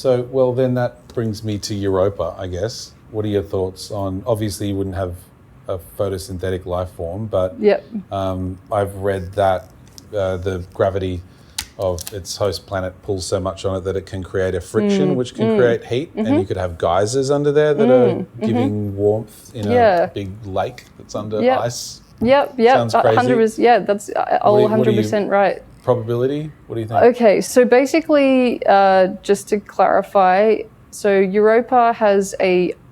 So, well, then that brings me to Europa, I guess. What are your thoughts on, obviously you wouldn't have a photosynthetic life form, but I've read that the gravity of its host planet pulls so much on it that it can create a friction which can create heat, and you could have geysers under there that are giving warmth in a big lake that's under ice. Sounds crazy. That's all 100% right. Probability? What do you think? Okay, so basically, just to clarify, so Europa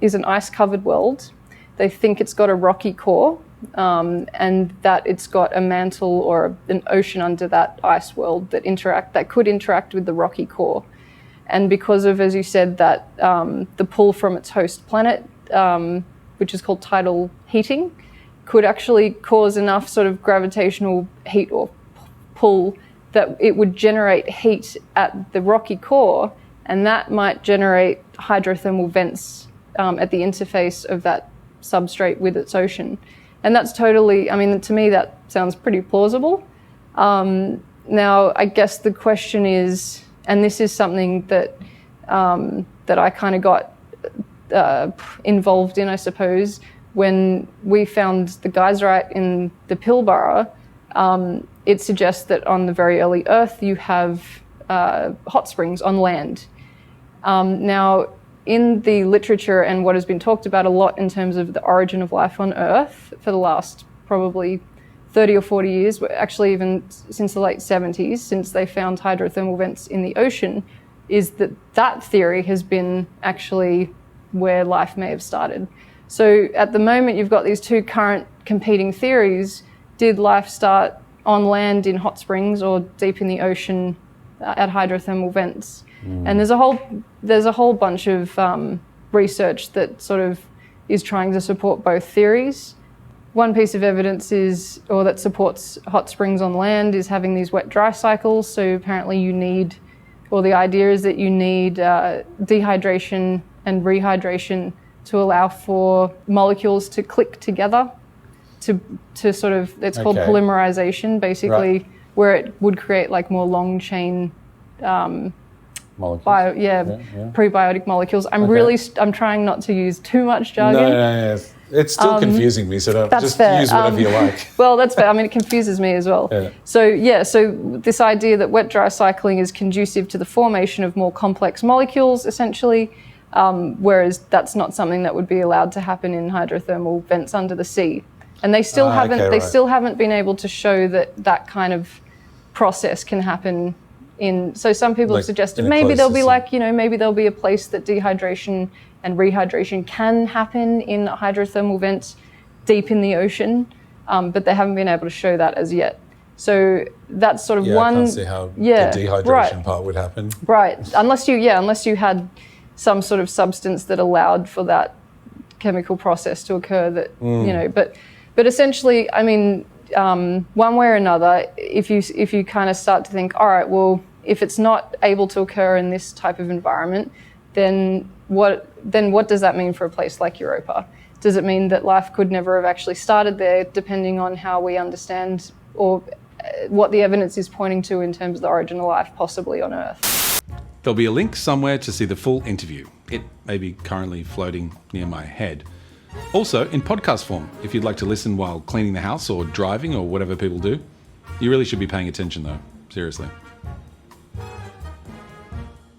is an ice-covered world. They think it's got a rocky core, and that it's got a mantle or an ocean under that ice world that could interact with the rocky core. And because of, as you said, that the pull from its host planet, which is called tidal heating, could actually cause enough sort of gravitational heat or pull that it would generate heat at the rocky core, and that might generate hydrothermal vents at the interface of that substrate with its ocean. And that's totally, I mean, to me that sounds pretty plausible. Now, I guess the question is, and this is something that I kind of got involved in, I suppose, when we found the geyserite in the Pilbara. It suggests that on the very early Earth you have hot springs on land. Now, in the literature and what has been talked about a lot in terms of the origin of life on Earth for the last probably 30 or 40 years, actually even since the late 70s, since they found hydrothermal vents in the ocean, is that theory has been actually where life may have started. So at the moment you've got these two current competing theories. Did life start on land in hot springs or deep in the ocean at hydrothermal vents? And there's a whole bunch of research that sort of is trying to support both theories. One piece of evidence that supports hot springs on land is having these wet-dry cycles. So apparently the idea is that you need dehydration and rehydration to allow for molecules to click together to sort of, it's called polymerization, basically, where it would create like more long chain molecules. Prebiotic molecules. I'm trying not to use too much jargon. No. It's still confusing me, so don't just fair. use whatever you like. Well, that's fair. I mean, it confuses me as well. Yeah. So this idea that wet-dry cycling is conducive to the formation of more complex molecules, essentially, whereas that's not something that would be allowed to happen in hydrothermal vents under the sea. And they still haven't been able to show that kind of process can happen so some people have suggested maybe there'll be a place that dehydration and rehydration can happen in hydrothermal vents deep in the ocean, but they haven't been able to show that as yet. So that's sort of one. I can't see how the dehydration part would happen. Right, unless you had some sort of substance that allowed for that chemical process to occur. But essentially, I mean, one way or another, if you kind of start to think, all right, well, if it's not able to occur in this type of environment, then what does that mean for a place like Europa? Does it mean that life could never have actually started there, depending on how we understand or what the evidence is pointing to in terms of the origin of life possibly on Earth? There'll be a link somewhere to see the full interview. It may be currently floating near my head. Also, in podcast form, if you'd like to listen while cleaning the house or driving or whatever people do. You really should be paying attention though, seriously.